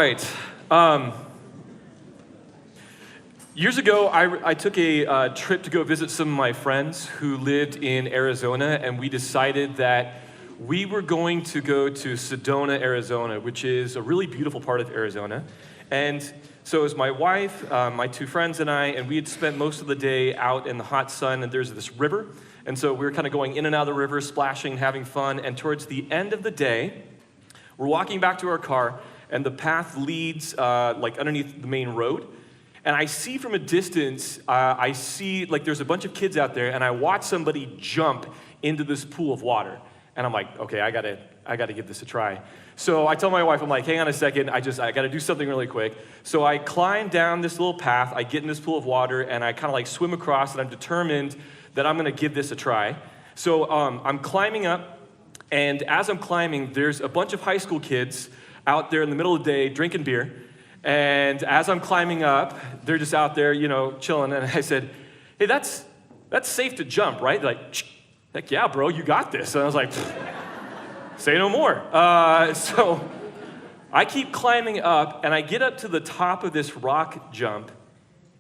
right. Years ago, I took a trip to go visit some of my friends who lived in Arizona, and we decided that we were going to go to Sedona, Arizona, which is a really beautiful part of Arizona. And so it was my wife, my two friends, and I, and we had spent most of the day out in the hot sun, and there's this river. And so we were kind of going in and out of the river, splashing, having fun. And towards the end of the day, we're walking back to our car, and the path leads like underneath the main road. And I see from a distance, I see like there's a bunch of kids out there, and I watch somebody jump into this pool of water. And I'm like, okay, I gotta give this a try. So I tell my wife, I'm like, hang on a second, I gotta do something really quick. So I climb down this little path, I get in this pool of water, and I kind of like swim across, and I'm determined that I'm gonna give this a try. So I'm climbing up, and as I'm climbing, there's a bunch of high school kids out there in the middle of the day drinking beer. And as I'm climbing up, they're just out there, you know, chilling. And I said, hey, that's safe to jump, right? They're like, heck yeah, bro, you got this. And I was like, say no more. So I keep climbing up, and I get up to the top of this rock jump,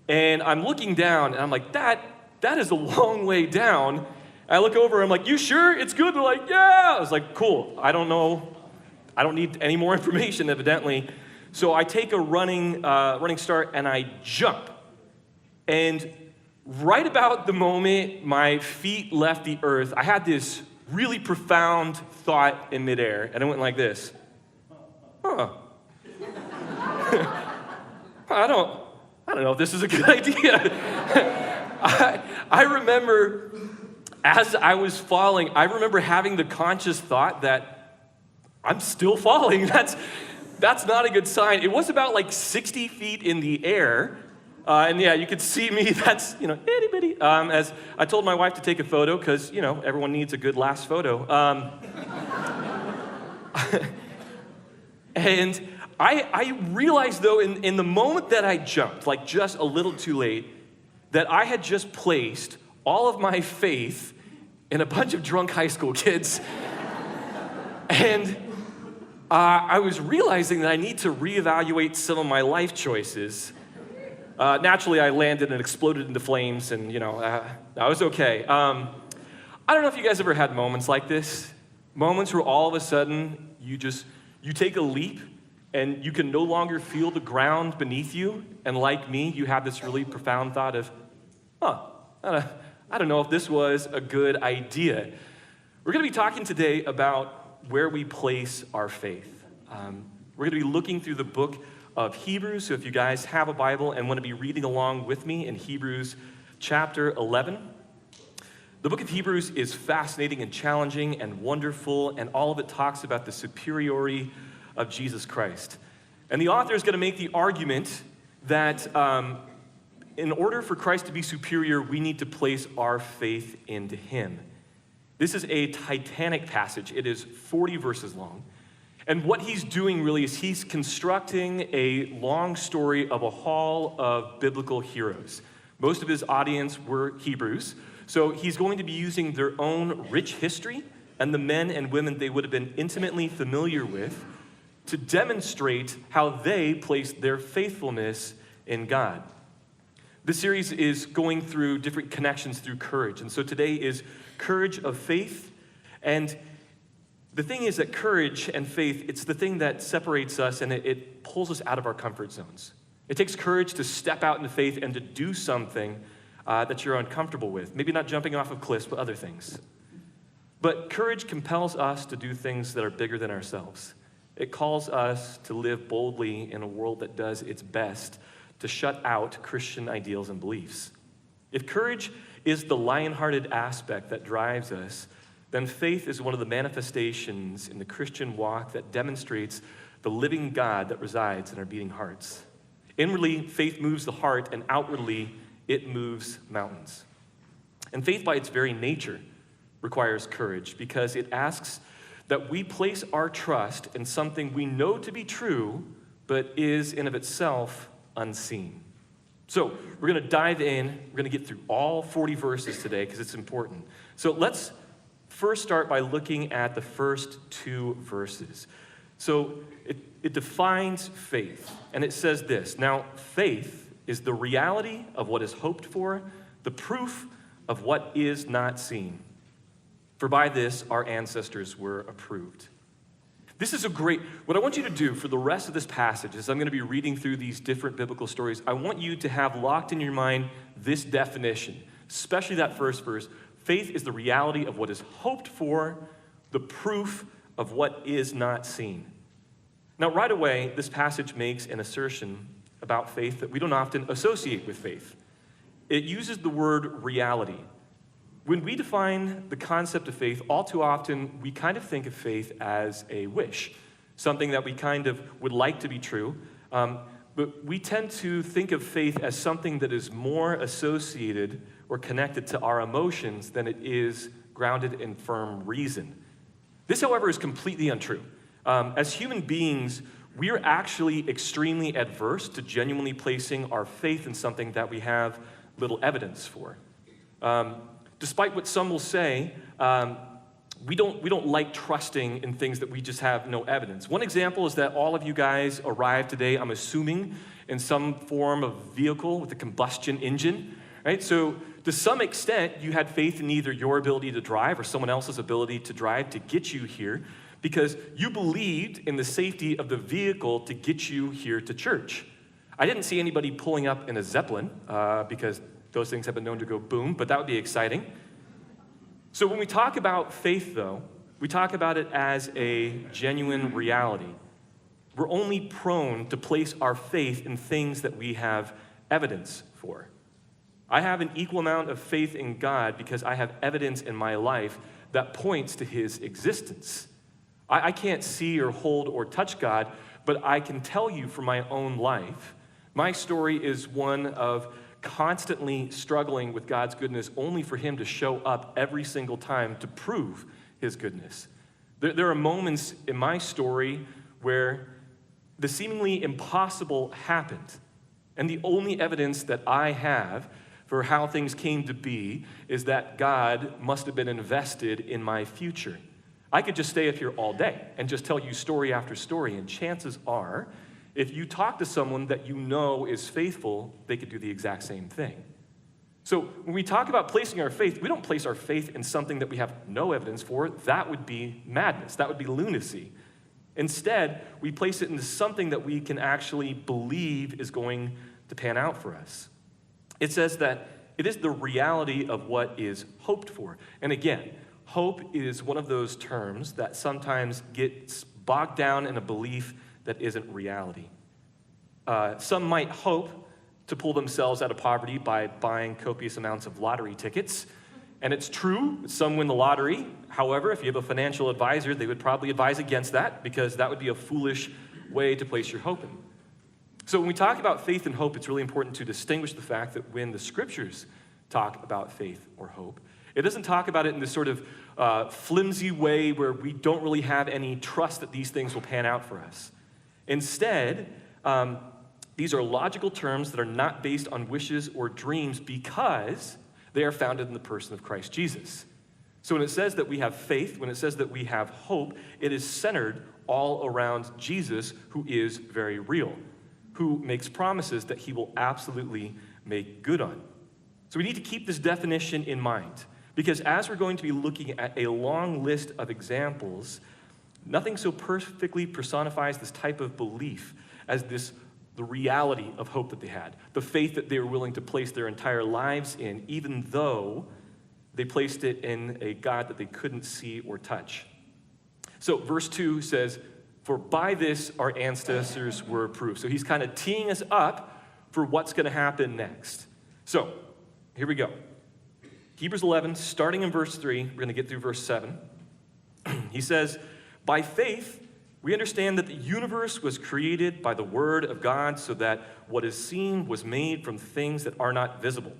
and I'm looking down, and I'm like, that is a long way down. I look over, I'm like, you sure it's good? They're like, yeah. I was like, cool, I don't know. I don't need any more information, evidently. So I take a running start, and I jump. And right about the moment my feet left the earth, I had this really profound thought in midair, and it went like this. I don't know if this is a good idea. I remember, as I was falling, I remember having the conscious thought that I'm still falling. That's not a good sign. It was about like 60 feet in the air. And yeah, you could see me, that's, you know, itty bitty. As I told my wife to take a photo, because, you know, everyone needs a good last photo. And I realized, though, in the moment that I jumped, like just a little too late, that I had just placed all of my faith in a bunch of drunk high school kids. And I was realizing that I need to reevaluate some of my life choices. Naturally, I landed and exploded into flames, and, you know, I was okay. I don't know if you guys ever had moments like this. Moments where all of a sudden, you take a leap, and you can no longer feel the ground beneath you, and like me, you have this really profound thought of, I don't know if this was a good idea. We're gonna be talking today about where we place our faith. We're gonna be looking through the book of Hebrews, so if you guys have a Bible and want to be reading along with me in Hebrews chapter 11. The book of Hebrews is fascinating and challenging and wonderful, and all of it talks about the superiority of Jesus Christ. And the author is going to make the argument that in order for Christ to be superior, we need to place our faith into him. This is a titanic passage. It is 40 verses long. And what he's doing really is he's constructing a long story of a hall of biblical heroes. Most of his audience were Hebrews. So he's going to be using their own rich history and the men and women they would have been intimately familiar with to demonstrate how they placed their faithfulness in God. This series is going through different connections through courage. And so today is courage of faith. And the thing is that courage and faith, it's the thing that separates us, and it pulls us out of our comfort zones. It takes courage to step out into faith and to do something that you're uncomfortable with. Maybe not jumping off of cliffs, but other things. But courage compels us to do things that are bigger than ourselves. It calls us to live boldly in a world that does its best to shut out Christian ideals and beliefs. If courage is the lion-hearted aspect that drives us, then faith is one of the manifestations in the Christian walk that demonstrates the living God that resides in our beating hearts. Inwardly, faith moves the heart, and outwardly, it moves mountains. And faith, by its very nature, requires courage because it asks that we place our trust in something we know to be true, but is in of itself unseen. So we're going to dive in. We're going to get through all 40 verses today because it's important. So let's first start by looking at the first two verses. So it defines faith, and it says this: now, faith is the reality of what is hoped for, the proof of what is not seen. For by this our ancestors were approved. This is what I want you to do for the rest of this passage is I'm going to be reading through these different biblical stories. I want you to have locked in your mind this definition, especially that first verse. Faith is the reality of what is hoped for, the proof of what is not seen. Now, right away, this passage makes an assertion about faith that we don't often associate with faith. It uses the word reality. When we define the concept of faith, all too often, we kind of think of faith as a wish, something that we kind of would like to be true. But we tend to think of faith as something that is more associated or connected to our emotions than it is grounded in firm reason. This, however, is completely untrue. As human beings, we are actually extremely adverse to genuinely placing our faith in something that we have little evidence for. Despite what some will say, we don't like trusting in things that we just have no evidence. One example is that all of you guys arrived today, I'm assuming, in some form of vehicle with a combustion engine, right? So to some extent, you had faith in either your ability to drive or someone else's ability to drive to get you here because you believed in the safety of the vehicle to get you here to church. I didn't see anybody pulling up in a Zeppelin because those things have been known to go boom, but that would be exciting. So when we talk about faith, though, we talk about it as a genuine reality. We're only prone to place our faith in things that we have evidence for. I have an equal amount of faith in God because I have evidence in my life that points to his existence. I can't see or hold or touch God, but I can tell you from my own life. My story is one of constantly struggling with God's goodness only for him to show up every single time to prove his goodness. There are moments in my story where the seemingly impossible happened, and the only evidence that I have for how things came to be is that God must have been invested in my future. I could just stay up here all day and just tell you story after story, and chances are if you talk to someone that you know is faithful, they could do the exact same thing. So when we talk about placing our faith, we don't place our faith in something that we have no evidence for. That would be madness. That would be lunacy. Instead, we place it into something that we can actually believe is going to pan out for us. It says that it is the reality of what is hoped for. And again, hope is one of those terms that sometimes gets bogged down in a belief that isn't reality. Some might hope to pull themselves out of poverty by buying copious amounts of lottery tickets. And it's true, some win the lottery. However, if you have a financial advisor, they would probably advise against that because that would be a foolish way to place your hope in. So when we talk about faith and hope, it's really important to distinguish the fact that when the scriptures talk about faith or hope, it doesn't talk about it in this sort of flimsy way where we don't really have any trust that these things will pan out for us. Instead, these are logical terms that are not based on wishes or dreams because they are founded in the person of Christ Jesus. So when it says that we have faith, when it says that we have hope, it is centered all around Jesus, who is very real, who makes promises that he will absolutely make good on. So we need to keep this definition in mind because as we're going to be looking at a long list of examples, nothing so perfectly personifies this type of belief as the reality of hope that they had, the faith that they were willing to place their entire lives in, even though they placed it in a God that they couldn't see or touch. So verse 2 says, "For by this our ancestors were approved." So he's kind of teeing us up for what's going to happen next. So here we go. Hebrews 11, starting in verse 3, we're going to get through verse 7. He says, "By faith, we understand that the universe was created by the word of God so that what is seen was made from things that are not visible.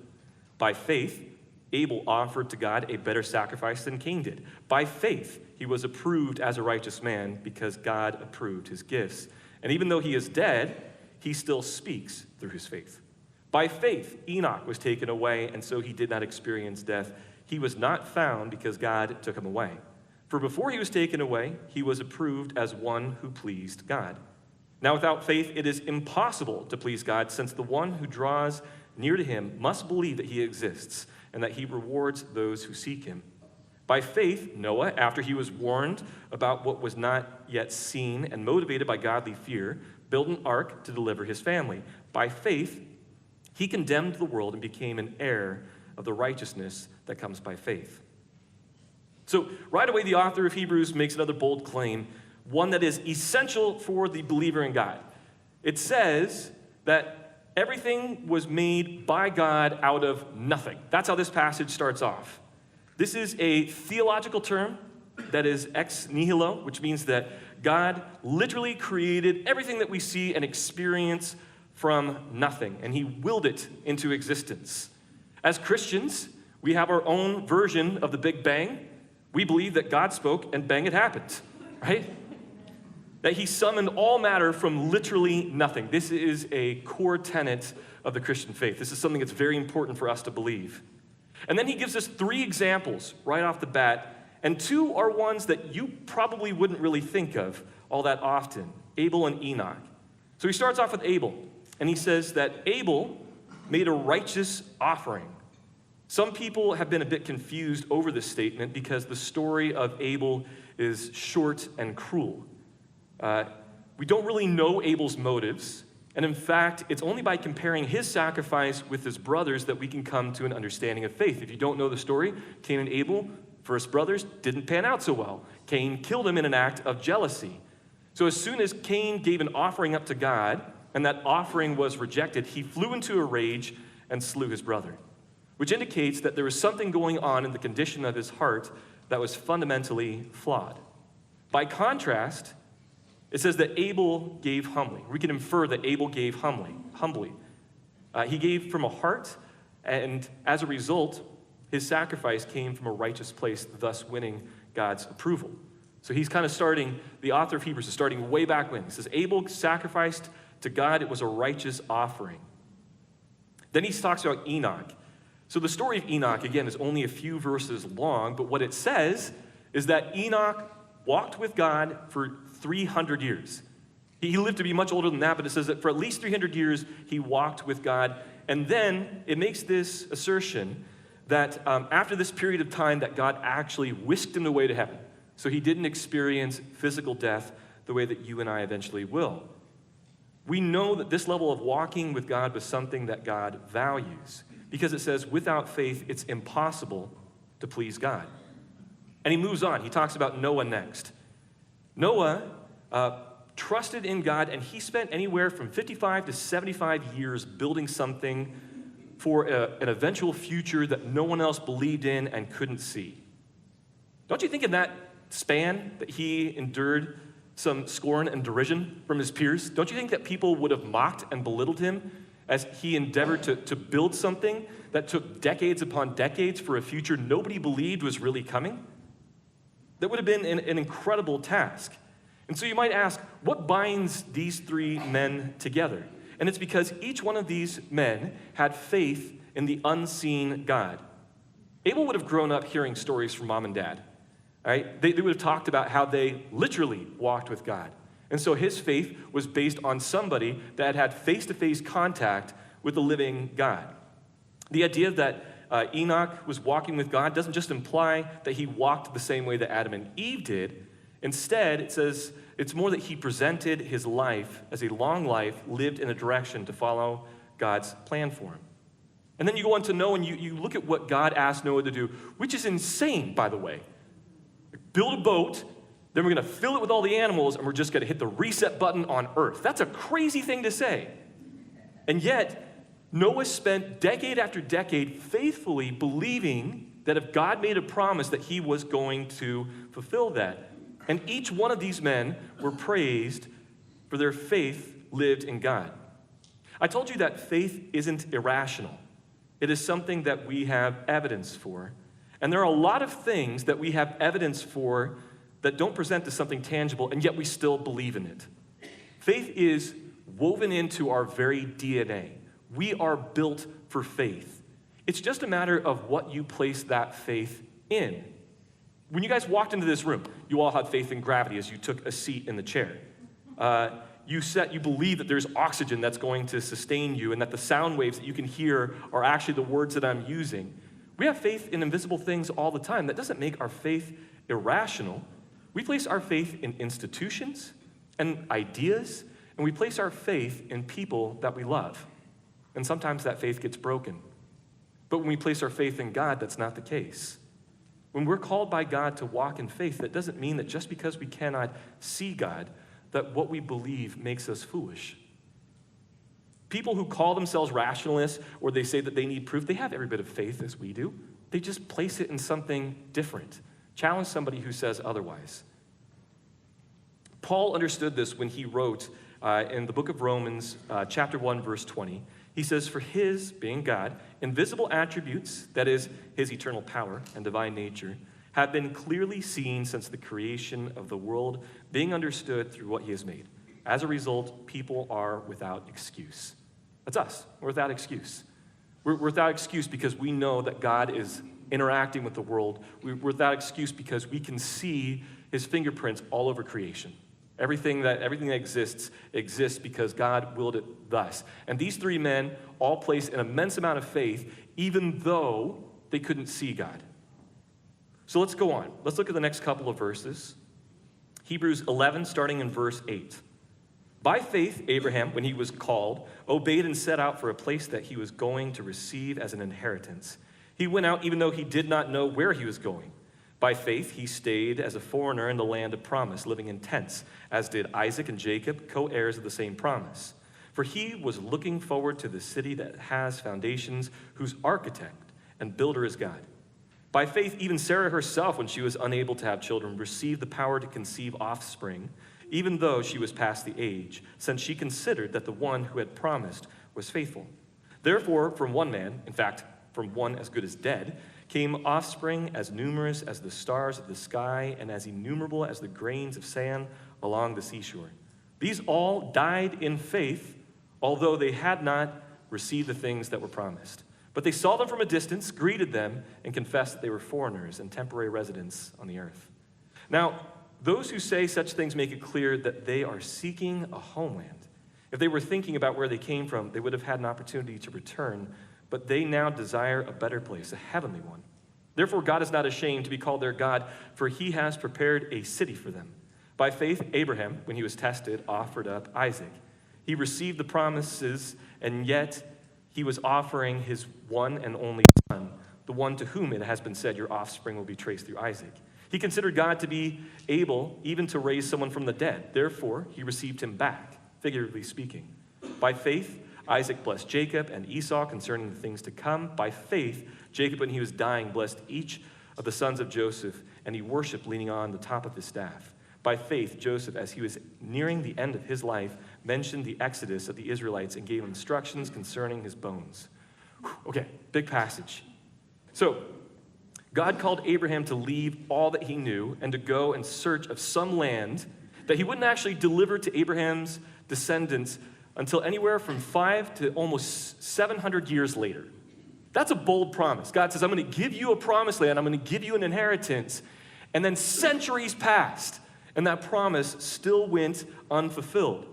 By faith, Abel offered to God a better sacrifice than Cain did. By faith, he was approved as a righteous man because God approved his gifts. And even though he is dead, he still speaks through his faith. By faith, Enoch was taken away, and so he did not experience death. He was not found because God took him away. For before he was taken away, he was approved as one who pleased God. Now without faith it is impossible to please God, since the one who draws near to him must believe that he exists, and that he rewards those who seek him. By faith, Noah, after he was warned about what was not yet seen and motivated by godly fear, built an ark to deliver his family. By faith, he condemned the world and became an heir of the righteousness that comes by faith. So right away, the author of Hebrews makes another bold claim, one that is essential for the believer in God. It says that everything was made by God out of nothing. That's how this passage starts off. This is a theological term that is ex nihilo, which means that God literally created everything that we see and experience from nothing, and he willed it into existence. As Christians, we have our own version of the Big Bang. We believe that God spoke and bang, it happened, right? That he summoned all matter from literally nothing. This is a core tenet of the Christian faith. This is something that's very important for us to believe. And then he gives us 3 examples right off the bat, and 2 are ones that you probably wouldn't really think of all that often, Abel and Enoch. So he starts off with Abel, and he says that Abel made a righteous offering. Some people have been a bit confused over this statement because the story of Abel is short and cruel. We don't really know Abel's motives, and in fact, it's only by comparing his sacrifice with his brothers that we can come to an understanding of faith. If you don't know the story, Cain and Abel, first brothers, didn't pan out so well. Cain killed him in an act of jealousy. So as soon as Cain gave an offering up to God, and that offering was rejected, he flew into a rage and slew his brother, which indicates that there was something going on in the condition of his heart that was fundamentally flawed. By contrast, it says that Abel gave humbly. We can infer that Abel gave humbly. He gave from a heart, and as a result, his sacrifice came from a righteous place, thus winning God's approval. So he's kind of starting, the author of Hebrews is starting way back when. He says, Abel sacrificed to God, it was a righteous offering. Then he talks about Enoch. So the story of Enoch, again, is only a few verses long, but what it says is that Enoch walked with God for 300 years. He lived to be much older than that, but it says that for at least 300 years, he walked with God. And then it makes this assertion that after this period of time, that God actually whisked him away to heaven. So he didn't experience physical death the way that you and I eventually will. We know that this level of walking with God was something that God values, because it says, without faith, it's impossible to please God. And he moves on. He talks about Noah next. Noah trusted in God, and he spent anywhere from 55 to 75 years building something for an eventual future that no one else believed in and couldn't see. Don't you think in that span that he endured some scorn and derision from his peers? Don't you think that people would have mocked and belittled him as he endeavored to build something that took decades upon decades for a future nobody believed was really coming? That would have been an incredible task. And so you might ask, what binds these 3 men together? And it's because each one of these men had faith in the unseen God. Abel would have grown up hearing stories from mom and dad. Right? They would have talked about how they literally walked with God. And so his faith was based on somebody that had face-to-face contact with the living God. The idea that Enoch was walking with God doesn't just imply that he walked the same way that Adam and Eve did. Instead, it says it's more that he presented his life as a long life lived in a direction to follow God's plan for him. And then you go on to Noah and you look at what God asked Noah to do, which is insane, by the way. Build a boat, then we're going to fill it with all the animals, and we're just going to hit the reset button on Earth. That's a crazy thing to say. And yet, Noah spent decade after decade faithfully believing that if God made a promise that he was going to fulfill that. And each one of these men were praised for their faith lived in God. I told you that faith isn't irrational. It is something that we have evidence for. And there are a lot of things that we have evidence for that don't present as something tangible, and yet we still believe in it. Faith is woven into our very DNA. We are built for faith. It's just a matter of what you place that faith in. When you guys walked into this room, you all had faith in gravity as you took a seat in the chair. You believe that there's oxygen that's going to sustain you and that the sound waves that you can hear are actually the words that I'm using. We have faith in invisible things all the time. That doesn't make our faith irrational. We place our faith in institutions and ideas, and we place our faith in people that we love. And sometimes that faith gets broken. But when we place our faith in God, that's not the case. When we're called by God to walk in faith, that doesn't mean that just because we cannot see God, that what we believe makes us foolish. People who call themselves rationalists or they say that they need proof, they have every bit of faith as we do. They just place it in something different. Challenge somebody who says otherwise. Paul understood this when he wrote in the book of Romans, chapter 1, verse 20. He says, for his, being God, invisible attributes, that is, his eternal power and divine nature, have been clearly seen since the creation of the world, being understood through what he has made. As a result, people are without excuse. That's us. We're without excuse. We're without excuse because we know that God is interacting with the world. We're without excuse because we can see his fingerprints all over creation. Everything that exists because God willed it thus. And these three men all placed an immense amount of faith, even though they couldn't see God. So let's go on. Let's look at the next couple of verses. Hebrews 11, starting in verse 8. By faith, Abraham, when he was called, obeyed and set out for a place that he was going to receive as an inheritance. He went out even though he did not know where he was going. By faith, he stayed as a foreigner in the land of promise, living in tents, as did Isaac and Jacob, co-heirs of the same promise. For he was looking forward to the city that has foundations, whose architect and builder is God. By faith, even Sarah herself, when she was unable to have children, received the power to conceive offspring, even though she was past the age, since she considered that the one who had promised was faithful. Therefore, from one man, in fact, from one as good as dead, came offspring as numerous as the stars of the sky and as innumerable as the grains of sand along the seashore. These all died in faith, although they had not received the things that were promised. But they saw them from a distance, greeted them, and confessed that they were foreigners and temporary residents on the earth. Now, those who say such things make it clear that they are seeking a homeland. If they were thinking about where they came from, they would have had an opportunity to return, but they now desire a better place, a heavenly one. Therefore, God is not ashamed to be called their God, for he has prepared a city for them. By faith, Abraham, when he was tested, offered up Isaac. He received the promises, and yet he was offering his one and only son, the one to whom it has been said, your offspring will be traced through Isaac. He considered God to be able even to raise someone from the dead. Therefore, he received him back, figuratively speaking. By faith, Isaac blessed Jacob and Esau concerning the things to come. By faith, Jacob, when he was dying, blessed each of the sons of Joseph, and he worshiped leaning on the top of his staff. By faith, Joseph, as he was nearing the end of his life, mentioned the exodus of the Israelites and gave instructions concerning his bones. Okay, big passage. So, God called Abraham to leave all that he knew and to go in search of some land that he wouldn't actually deliver to Abraham's descendants until anywhere from 5 to almost 700 years later. That's a bold promise. God says, I'm going to give you a promised land, I'm going to give you an inheritance, and then centuries passed, and that promise still went unfulfilled.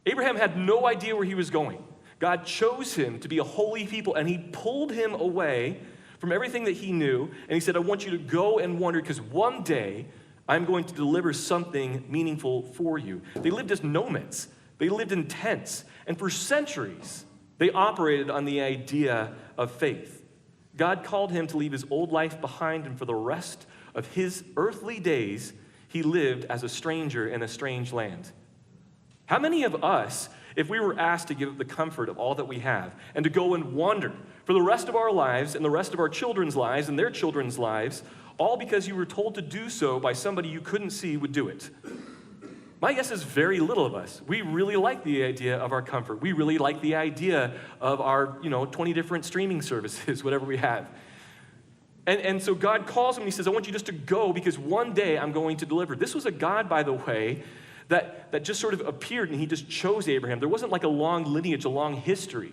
Abraham had no idea where he was going. God chose him to be a holy people, and he pulled him away from everything that he knew, and he said, I want you to go and wander, because one day I'm going to deliver something meaningful for you. They lived as nomads. They lived in tents, and for centuries, they operated on the idea of faith. God called him to leave his old life behind, and for the rest of his earthly days, he lived as a stranger in a strange land. How many of us, if we were asked to give up the comfort of all that we have and to go and wander for the rest of our lives and the rest of our children's lives and their children's lives, all because you were told to do so by somebody you couldn't see would do it? My guess is very little of us. We really like the idea of our comfort. We really like the idea of our, 20 different streaming services, whatever we have. And so God calls him and he says, I want you just to go because one day I'm going to deliver. This was a God, by the way, that just sort of appeared and he just chose Abraham. There wasn't like a long lineage, a long history.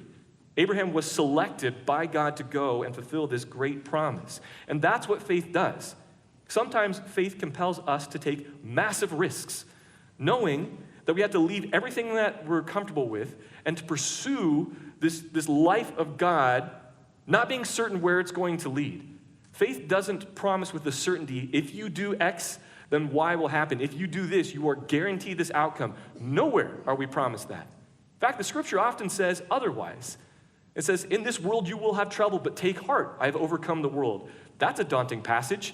Abraham was selected by God to go and fulfill this great promise. And that's what faith does. Sometimes faith compels us to take massive risks, knowing that we have to leave everything that we're comfortable with and to pursue this life of God, not being certain where it's going to lead. Faith doesn't promise with a certainty, if you do X, then Y will happen. If you do this, you are guaranteed this outcome. Nowhere are we promised that. In fact, the scripture often says otherwise. It says, in this world you will have trouble, but take heart, I have overcome the world. That's a daunting passage.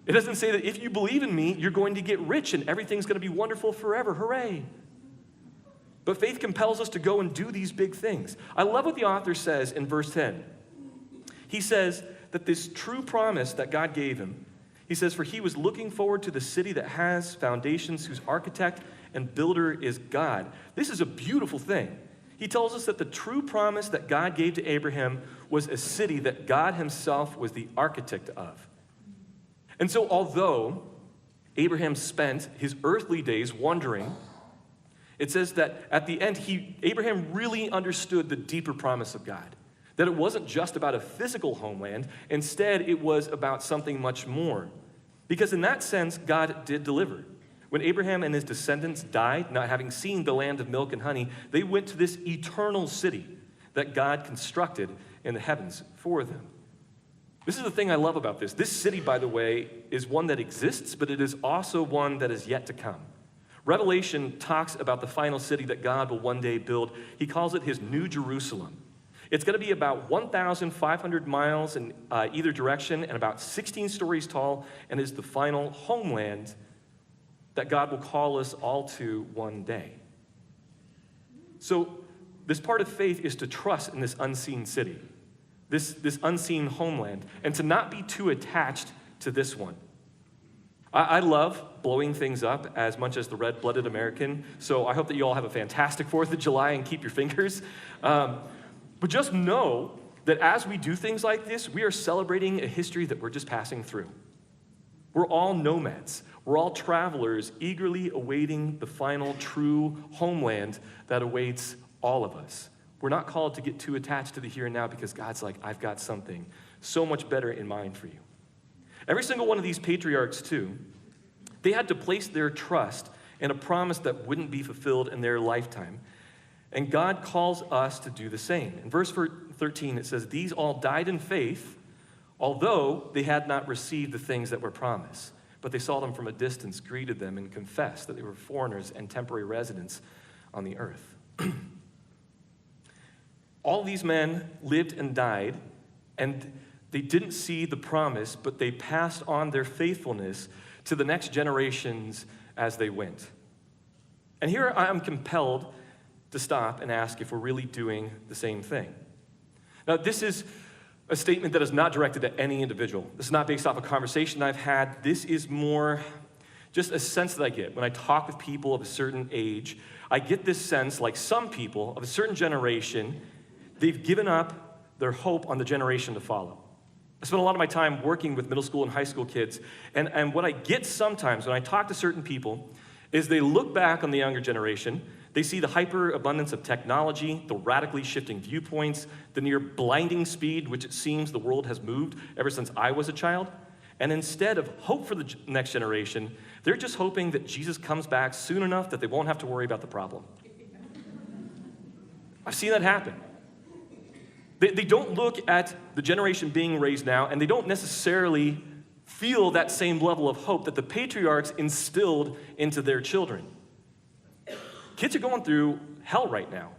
It doesn't say that if you believe in me, you're going to get rich and everything's going to be wonderful forever. Hooray. But faith compels us to go and do these big things. I love what the author says in verse 10. He says that this true promise that God gave him, he says, for he was looking forward to the city that has foundations, whose architect and builder is God. This is a beautiful thing. He tells us that the true promise that God gave to Abraham was a city that God himself was the architect of. And so although Abraham spent his earthly days wandering, it says that at the end, Abraham really understood the deeper promise of God. That it wasn't just about a physical homeland. Instead, it was about something much more. Because in that sense, God did deliver. When Abraham and his descendants died, not having seen the land of milk and honey, they went to this eternal city that God constructed in the heavens for them. This is the thing I love about this. This city, by the way, is one that exists, but it is also one that is yet to come. Revelation talks about the final city that God will one day build. He calls it his New Jerusalem. It's going to be about 1,500 miles in either direction and about 16 stories tall, and is the final homeland that God will call us all to one day. So this part of faith is to trust in this unseen city, this unseen homeland, and to not be too attached to this one. I love blowing things up as much as the red-blooded American, so I hope that you all have a fantastic 4th of July and keep your fingers. But just know that as we do things like this, we are celebrating a history that we're just passing through. We're all nomads. We're all travelers eagerly awaiting the final true homeland that awaits all of us. We're not called to get too attached to the here and now because God's like, I've got something so much better in mind for you. Every single one of these patriarchs, too, they had to place their trust in a promise that wouldn't be fulfilled in their lifetime. And God calls us to do the same. In verse 13, it says, these all died in faith, although they had not received the things that were promised. But they saw them from a distance, greeted them, and confessed that they were foreigners and temporary residents on the earth. All these men lived and died, and they didn't see the promise, but they passed on their faithfulness to the next generations as they went. And here I am compelled to stop and ask if we're really doing the same thing. Now, this is a statement that is not directed at any individual. This is not based off a conversation I've had. This is more just a sense that I get. When I talk with people of a certain age, I get this sense, like some people of a certain generation, they've given up their hope on the generation to follow. I spend a lot of my time working with middle school and high school kids, and what I get sometimes when I talk to certain people is they look back on the younger generation. They see the hyper-abundance of technology, the radically shifting viewpoints, the near blinding speed which it seems the world has moved ever since I was a child. And instead of hope for the next generation, they're just hoping that Jesus comes back soon enough that they won't have to worry about the problem. I've seen that happen. They don't look at the generation being raised now, and they don't necessarily feel that same level of hope that the patriarchs instilled into their children. Kids are going through hell right now.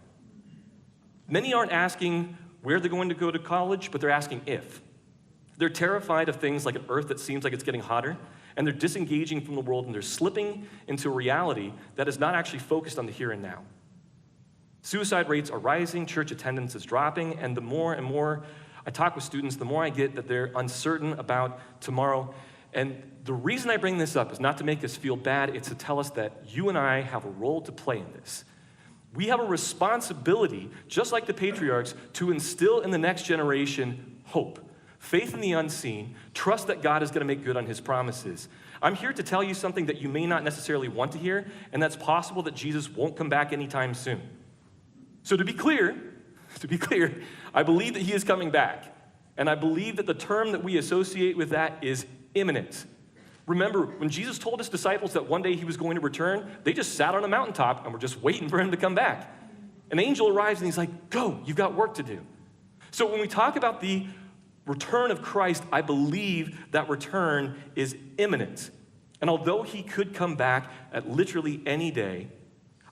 Many aren't asking where they're going to go to college, but they're asking if. They're terrified of things like an earth that seems like it's getting hotter, and they're disengaging from the world, and they're slipping into a reality that is not actually focused on the here and now. Suicide rates are rising, church attendance is dropping, and the more and more I talk with students, the more I get that they're uncertain about tomorrow. And the reason I bring this up is not to make us feel bad, it's to tell us that you and I have a role to play in this. We have a responsibility, just like the patriarchs, to instill in the next generation hope, faith in the unseen, trust that God is going to make good on his promises. I'm here to tell you something that you may not necessarily want to hear, and that's possible that Jesus won't come back anytime soon. So to be clear, I believe that he is coming back, and I believe that the term that we associate with that is imminent. Remember, when Jesus told his disciples that one day he was going to return, they just sat on a mountaintop and were just waiting for him to come back. An angel arrives and he's like, go, you've got work to do. So when we talk about the return of Christ, I believe that return is imminent. And although he could come back at literally any day,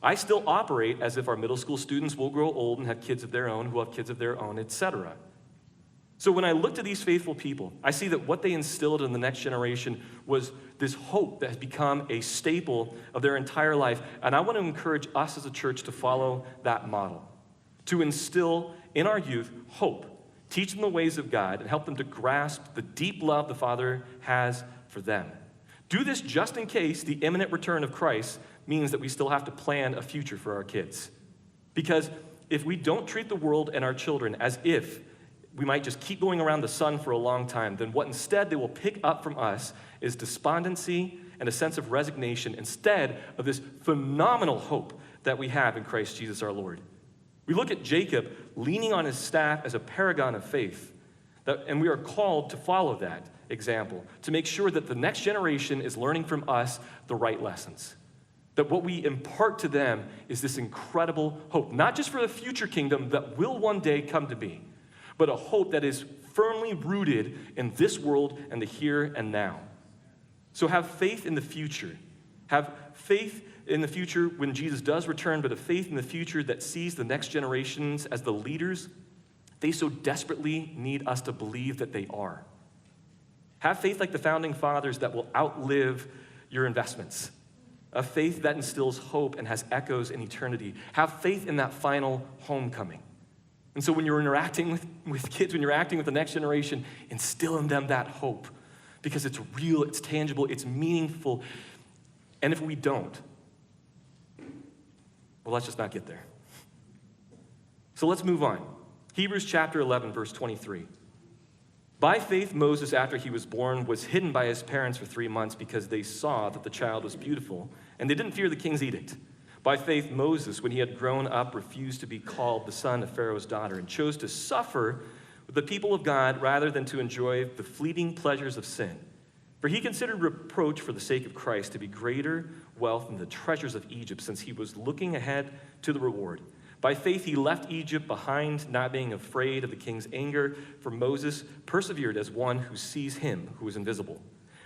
I still operate as if our middle school students will grow old and have kids of their own, who will have kids of their own, etc. So when I look to these faithful people, I see that what they instilled in the next generation was this hope that has become a staple of their entire life. And I want to encourage us as a church to follow that model, to instill in our youth hope, teach them the ways of God, and help them to grasp the deep love the Father has for them. Do this just in case the imminent return of Christ means that we still have to plan a future for our kids. Because if we don't treat the world and our children as if we might just keep going around the sun for a long time, then what instead they will pick up from us is despondency and a sense of resignation instead of this phenomenal hope that we have in Christ Jesus our Lord. We look at Jacob leaning on his staff as a paragon of faith, and we are called to follow that example, to make sure that the next generation is learning from us the right lessons. That what we impart to them is this incredible hope, not just for the future kingdom that will one day come to be, but a hope that is firmly rooted in this world and the here and now. So have faith in the future. Have faith in the future when Jesus does return, but a faith in the future that sees the next generations as the leaders they so desperately need us to believe that they are. Have faith like the founding fathers that will outlive your investments. A faith that instills hope and has echoes in eternity. Have faith in that final homecoming. And so when you're interacting with kids, when you're acting with the next generation, instill in them that hope. Because it's real, it's tangible, it's meaningful. And if we don't, well, let's just not get there. So let's move on. Hebrews chapter 11, verse 23. By faith, Moses, after he was born, was hidden by his parents for 3 months because they saw that the child was beautiful, and they didn't fear the king's edict. By faith, Moses, when he had grown up, refused to be called the son of Pharaoh's daughter and chose to suffer with the people of God rather than to enjoy the fleeting pleasures of sin. For he considered reproach for the sake of Christ to be greater wealth than the treasures of Egypt, since he was looking ahead to the reward. By faith, he left Egypt behind, not being afraid of the king's anger, for Moses persevered as one who sees him who is invisible.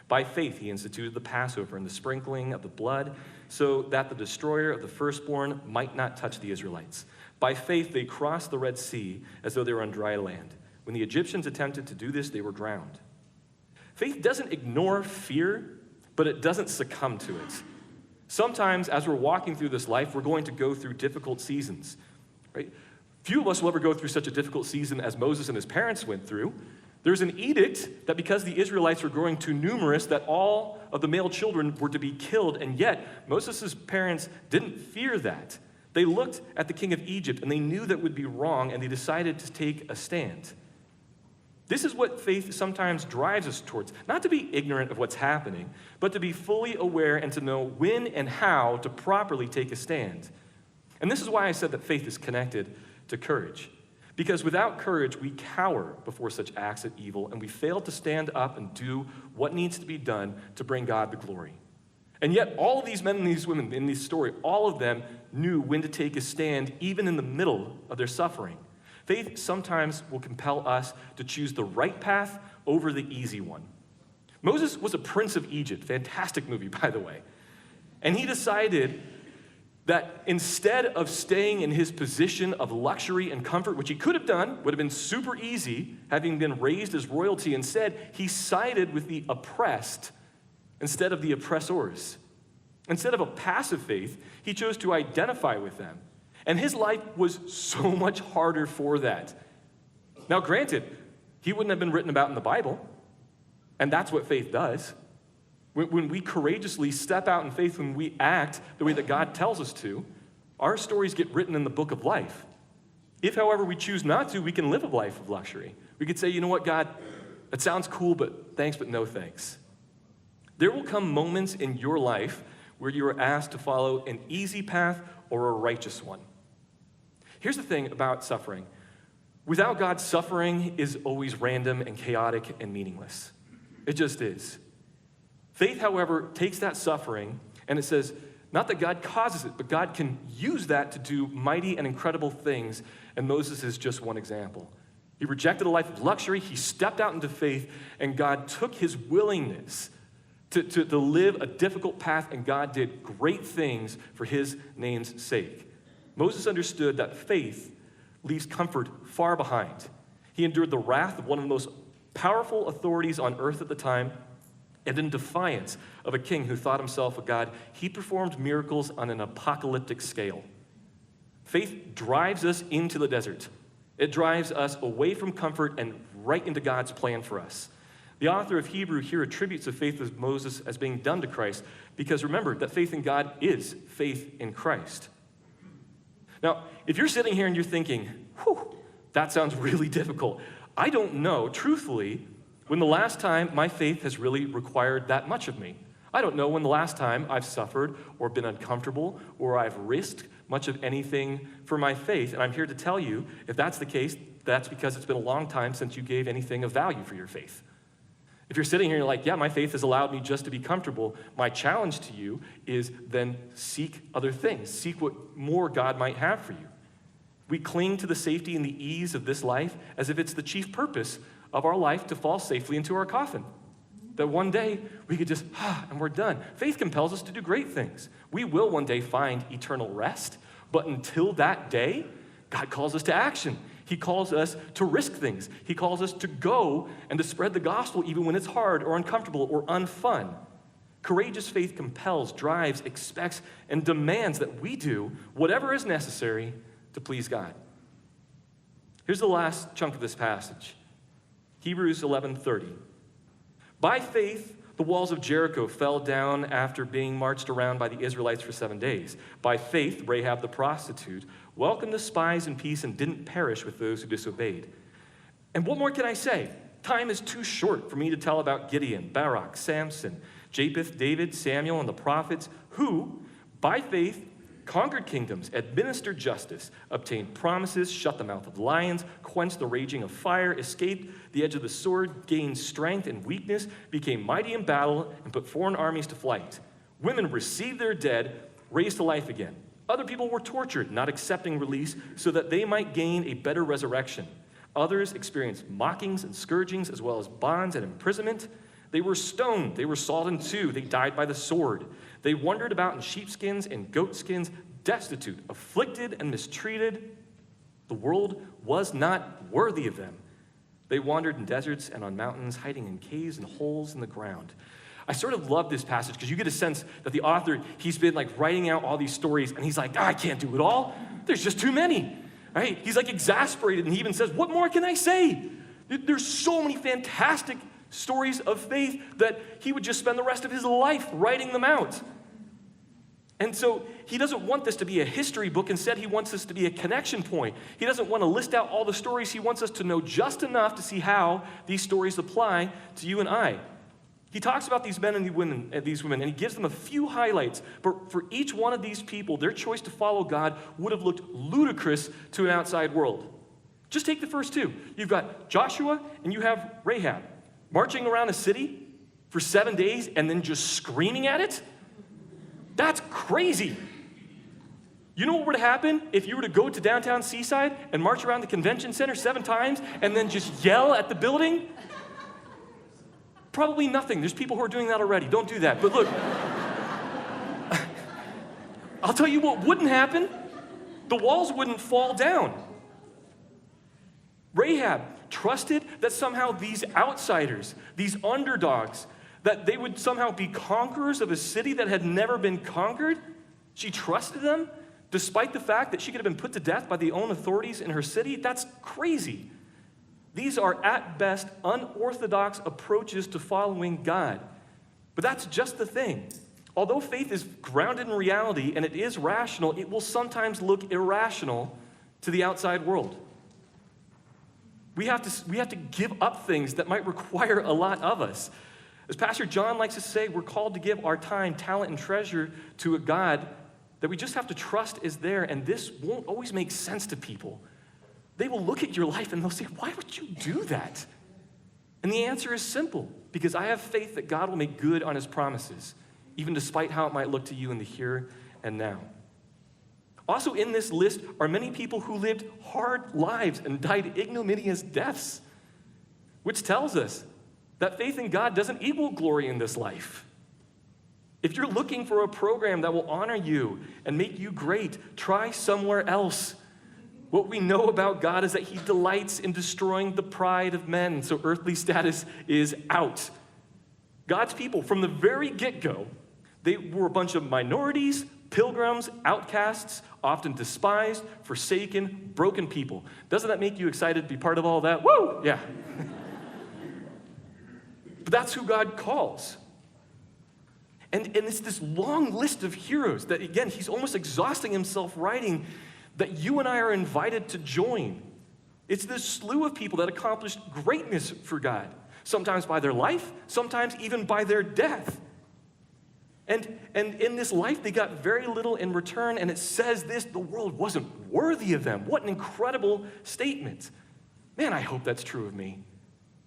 By faith, he instituted the Passover and the sprinkling of the blood, so that the destroyer of the firstborn might not touch the Israelites. By faith, they crossed the Red Sea as though they were on dry land. When the Egyptians attempted to do this, they were drowned. Faith doesn't ignore fear, but it doesn't succumb to it. Sometimes, as we're walking through this life, we're going to go through difficult seasons, right? Few of us will ever go through such a difficult season as Moses and his parents went through. There's an edict that because the Israelites were growing too numerous, that all of the male children were to be killed, and yet Moses' parents didn't fear that. They looked at the king of Egypt, and they knew that would be wrong, and they decided to take a stand. This is what faith sometimes drives us towards, not to be ignorant of what's happening, but to be fully aware and to know when and how to properly take a stand. And this is why I said that faith is connected to courage. Because without courage, we cower before such acts of evil, and we fail to stand up and do what needs to be done to bring God the glory. And yet, all of these men and these women in this story, all of them knew when to take a stand, even in the middle of their suffering. Faith sometimes will compel us to choose the right path over the easy one. Moses was a prince of Egypt. Fantastic movie, by the way. And he decided that instead of staying in his position of luxury and comfort, which he could have done, would have been super easy, having been raised as royalty, instead, he sided with the oppressed instead of the oppressors. Instead of a passive faith, he chose to identify with them. And his life was so much harder for that. Now, granted, he wouldn't have been written about in the Bible, and that's what faith does. When we courageously step out in faith, when we act the way that God tells us to, our stories get written in the book of life. If, however, we choose not to, we can live a life of luxury. We could say, you know what, God, that sounds cool, but thanks, but no thanks. There will come moments in your life where you are asked to follow an easy path or a righteous one. Here's the thing about suffering. Without God, suffering is always random and chaotic and meaningless. It just is. Faith, however, takes that suffering, and it says, not that God causes it, but God can use that to do mighty and incredible things, and Moses is just one example. He rejected a life of luxury, he stepped out into faith, and God took his willingness to live a difficult path, and God did great things for his name's sake. Moses understood that faith leaves comfort far behind. He endured the wrath of one of the most powerful authorities on earth at the time, and in defiance of a king who thought himself a god, he performed miracles on an apocalyptic scale. Faith drives us into the desert. It drives us away from comfort and right into God's plan for us. The author of Hebrew here attributes the faith of Moses as being done to Christ, because remember that faith in God is faith in Christ. Now, if you're sitting here and you're thinking, whew, that sounds really difficult, I don't know, truthfully, when the last time my faith has really required that much of me. I don't know when the last time I've suffered or been uncomfortable or I've risked much of anything for my faith. And I'm here to tell you, if that's the case, that's because it's been a long time since you gave anything of value for your faith. If you're sitting here and you're like, yeah, my faith has allowed me just to be comfortable, my challenge to you is then seek other things. Seek what more God might have for you. We cling to the safety and the ease of this life as if it's the chief purpose of our life to fall safely into our coffin. That one day we could just, and we're done. Faith compels us to do great things. We will one day find eternal rest, but until that day, God calls us to action. He calls us to risk things. He calls us to go and to spread the gospel even when it's hard or uncomfortable or unfun. Courageous faith compels, drives, expects, and demands that we do whatever is necessary to please God. Here's the last chunk of this passage. Hebrews 11:30. By faith, the walls of Jericho fell down after being marched around by the Israelites for 7 days. By faith, Rahab the prostitute welcomed the spies in peace and didn't perish with those who disobeyed. And what more can I say? Time is too short for me to tell about Gideon, Barak, Samson, Japheth, David, Samuel, and the prophets who, by faith, conquered kingdoms, administered justice, obtained promises, shut the mouth of lions, quenched the raging of fire, escaped the edge of the sword, gained strength in weakness, became mighty in battle, and put foreign armies to flight. Women received their dead, raised to life again. Other people were tortured, not accepting release, so that they might gain a better resurrection. Others experienced mockings and scourgings, as well as bonds and imprisonment. They were stoned, they were sawed in two, they died by the sword. They wandered about in sheepskins and goatskins, destitute, afflicted, and mistreated. The world was not worthy of them. They wandered in deserts and on mountains, hiding in caves and holes in the ground. I sort of love this passage because you get a sense that the author, he's been like writing out all these stories, and he's like, I can't do it all. There's just too many, right? He's like exasperated, and he even says, what more can I say? There's so many fantastic stories of faith that he would just spend the rest of his life writing them out. And so he doesn't want this to be a history book. Instead, he wants this to be a connection point. He doesn't want to list out all the stories. He wants us to know just enough to see how these stories apply to you and I. He talks about these men and these women, and he gives them a few highlights. But for each one of these people, their choice to follow God would have looked ludicrous to an outside world. Just take the first two. You've got Joshua and you have Rahab marching around a city for 7 days and then just screaming at it. That's crazy. You know what would happen if you were to go to downtown Seaside and march around the convention center 7 times and then just yell at the building? Probably nothing. There's people who are doing that already. Don't do that. But look, I'll tell you what wouldn't happen. The walls wouldn't fall down. Rahab trusted that somehow these outsiders, these underdogs, that they would somehow be conquerors of a city that had never been conquered. She trusted them, despite the fact that she could have been put to death by the own authorities in her city. That's crazy. These are, at best, unorthodox approaches to following God. But that's just the thing. Although faith is grounded in reality and it is rational, it will sometimes look irrational to the outside world. We have to give up things that might require a lot of us. As Pastor John likes to say, we're called to give our time, talent, and treasure to a God that we just have to trust is there, and this won't always make sense to people. They will look at your life and they'll say, why would you do that? And the answer is simple. because I have faith that God will make good on his promises, even despite how it might look to you in the here and now. Also in this list are many people who lived hard lives and died ignominious deaths, which tells us that faith in God doesn't equal glory in this life. If you're looking for a program that will honor you and make you great, try somewhere else. What we know about God is that he delights in destroying the pride of men, so earthly status is out. God's people, from the very get-go, they were a bunch of minorities, pilgrims, outcasts, often despised, forsaken, broken people. Doesn't that make you excited to be part of all that? Woo! Yeah. But that's who God calls. And it's this long list of heroes that, again, he's almost exhausting himself writing that you and I are invited to join. It's this slew of people that accomplished greatness for God, sometimes by their life, sometimes even by their death. And in this life, they got very little in return, and it says this, the world wasn't worthy of them. What an incredible statement. Man, I hope that's true of me.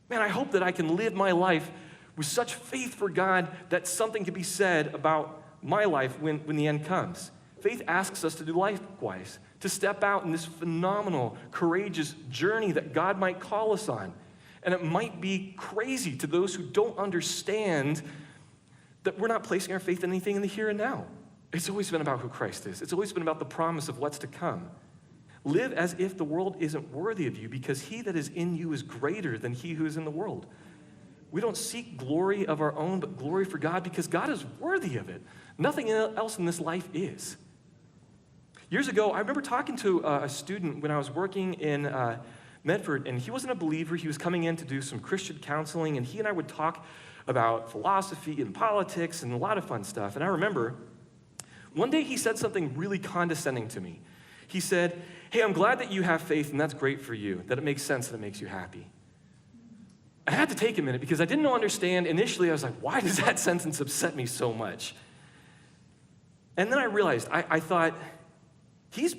Man, I hope that I can live my life with such faith for God that something can be said about my life when the end comes. Faith asks us to do likewise, to step out in this phenomenal, courageous journey that God might call us on. And it might be crazy to those who don't understand that we're not placing our faith in anything in the here and now. It's always been about who Christ is. It's always been about the promise of what's to come. Live as if the world isn't worthy of you, because he that is in you is greater than he who is in the world. We don't seek glory of our own, but glory for God, because God is worthy of it. Nothing else in this life is. Years ago, I remember talking to a student when I was working in Medford, and he wasn't a believer. He was coming in to do some Christian counseling, and he and I would talk about philosophy and politics and a lot of fun stuff. And I remember one day he said something really condescending to me. He said, "Hey, I'm glad that you have faith, and that's great for you, that it makes sense and it makes you happy." I had to take a minute because I didn't understand. Initially, I was like, why does that sentence upset me so much? And then I realized, I thought, he's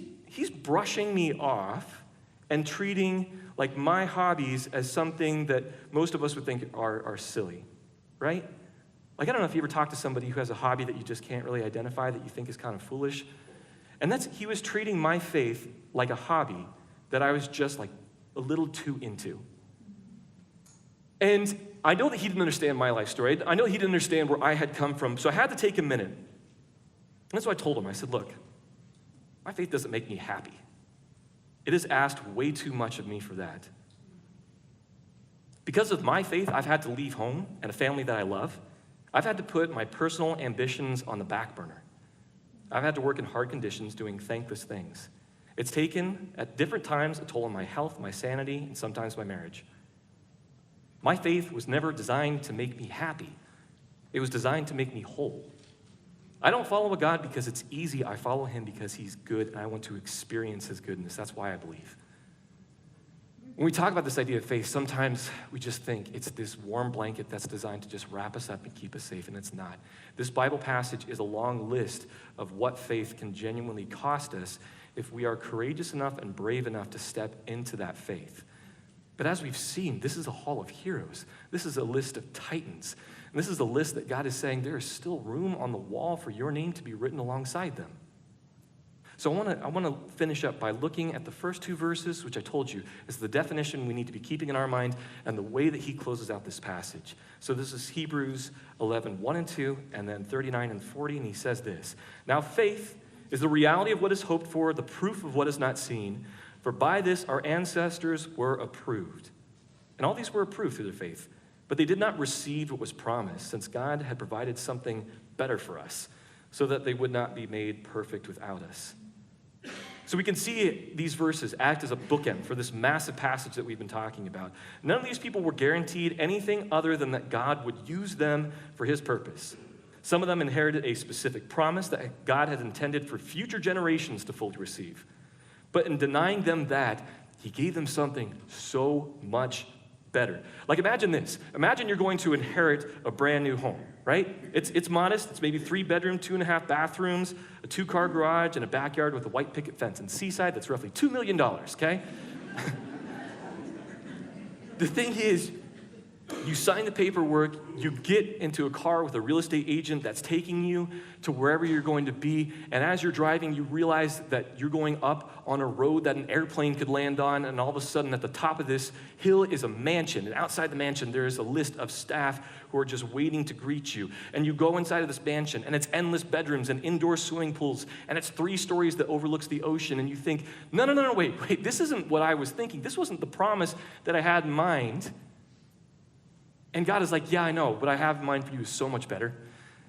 brushing me off and treating like my hobbies as something that most of us would think are silly, right? Like, I don't know if you ever talk to somebody who has a hobby that you just can't really identify, that you think is kind of foolish. And he was treating my faith like a hobby that I was just like a little too into. And I know that he didn't understand my life story. I know he didn't understand where I had come from, so I had to take a minute. And that's what I told him. I said, look, my faith doesn't make me happy. It has asked way too much of me for that. Because of my faith, I've had to leave home and a family that I love. I've had to put my personal ambitions on the back burner. I've had to work in hard conditions doing thankless things. It's taken, at different times, a toll on my health, my sanity, and sometimes my marriage. My faith was never designed to make me happy. It was designed to make me whole. I don't follow a God because it's easy. I follow him because he's good, and I want to experience his goodness. That's why I believe. When we talk about this idea of faith, sometimes we just think it's this warm blanket that's designed to just wrap us up and keep us safe, and it's not. This Bible passage is a long list of what faith can genuinely cost us if we are courageous enough and brave enough to step into that faith. But as we've seen, this is a hall of heroes. This is a list of titans. And this is a list that God is saying there is still room on the wall for your name to be written alongside them. So I want to finish up by looking at the first two verses, which I told you is the definition we need to be keeping in our mind and the way that he closes out this passage. So this is Hebrews 11, 1 and 2, and then 39 and 40, and he says this. Now faith is the reality of what is hoped for, the proof of what is not seen. For by this our ancestors were approved. And all these were approved through their faith. But they did not receive what was promised, since God had provided something better for us, so that they would not be made perfect without us. So we can see these verses act as a bookend for this massive passage that we've been talking about. None of these people were guaranteed anything other than that God would use them for his purpose. Some of them inherited a specific promise that God had intended for future generations to fully receive. But in denying them that, he gave them something so much better. Like, imagine this. Imagine you're going to inherit a brand new home, right? It's modest. It's maybe 3-bedroom, 2.5 bathrooms, a 2-car garage, and a backyard with a white picket fence. In Seaside, that's roughly $2 million, okay? The thing is, You sign the paperwork, you get into a car with a real estate agent that's taking you to wherever you're going to be, and as you're driving, you realize that you're going up on a road that an airplane could land on, and all of a sudden at the top of this hill is a mansion, and outside the mansion there is a list of staff who are just waiting to greet you. And you go inside of this mansion, and it's endless bedrooms and indoor swimming pools, and it's 3 stories that overlooks the ocean, and you think, no, wait, this isn't what I was thinking. This wasn't the promise that I had in mind. And God is like, yeah, I know, what I have in mind for you is so much better.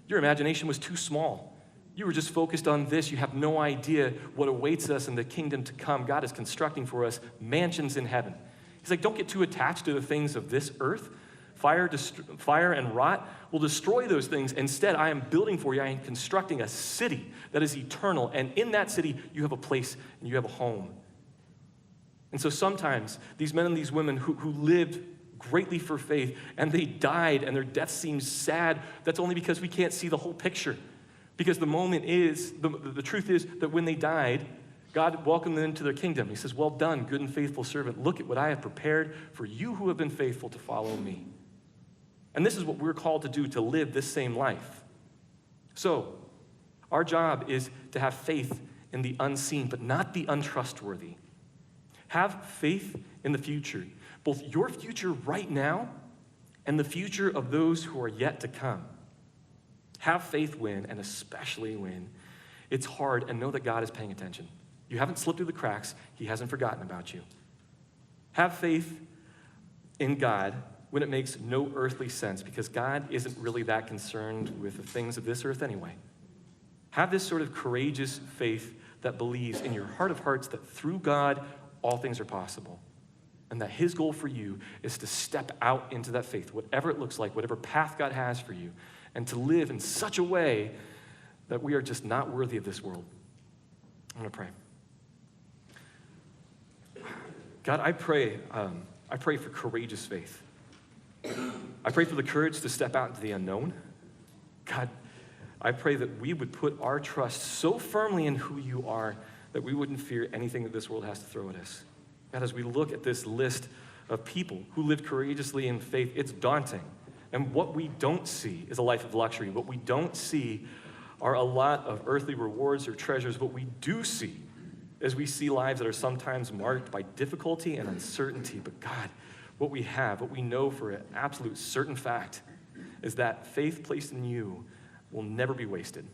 Your imagination was too small. You were just focused on this. You have no idea what awaits us in the kingdom to come. God is constructing for us mansions in heaven. He's like, don't get too attached to the things of this earth. Fire and rot will destroy those things. Instead, I am building for you, I am constructing a city that is eternal. And in that city, you have a place and you have a home. And so sometimes these men and these women who lived greatly for faith, and they died, and their death seems sad. That's only because we can't see the whole picture. Because the truth is that when they died, God welcomed them into their kingdom. He says, well done, good and faithful servant. Look at what I have prepared for you who have been faithful to follow me. And this is what we're called to do, to live this same life. So, our job is to have faith in the unseen, but not the untrustworthy. Have faith in the future. Both your future right now and the future of those who are yet to come. Have faith when, and especially when it's hard, and know that God is paying attention. You haven't slipped through the cracks. He hasn't forgotten about you. Have faith in God when it makes no earthly sense, because God isn't really that concerned with the things of this earth anyway. Have this sort of courageous faith that believes in your heart of hearts that through God, all things are possible. And that his goal for you is to step out into that faith, whatever it looks like, whatever path God has for you, and to live in such a way that we are just not worthy of this world. I'm going to pray. God, I pray for courageous faith. I pray for the courage to step out into the unknown. God, I pray that we would put our trust so firmly in who you are that we wouldn't fear anything that this world has to throw at us. God, as we look at this list of people who live courageously in faith, it's daunting. And what we don't see is a life of luxury. What we don't see are a lot of earthly rewards or treasures. What we do see is we see lives that are sometimes marked by difficulty and uncertainty. But God, what we have, what we know for an absolute certain fact, is that faith placed in you will never be wasted.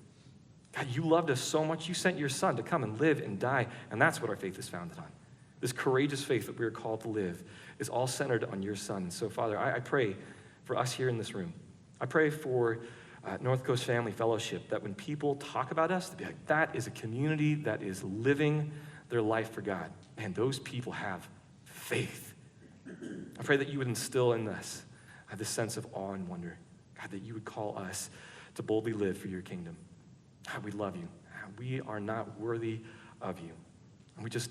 God, you loved us so much, you sent your son to come and live and die, and that's what our faith is founded on. This courageous faith that we are called to live is all centered on your son. So, Father, I pray for us here in this room. I pray for North Coast Family Fellowship, that when people talk about us, they'll be like, that is a community that is living their life for God. And those people have faith. I pray that you would instill in us this sense of awe and wonder. God, that you would call us to boldly live for your kingdom. God, we love you. We are not worthy of you. And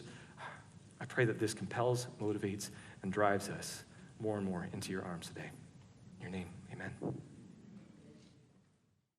I pray that this compels, motivates, and drives us more and more into your arms today. In your name, amen.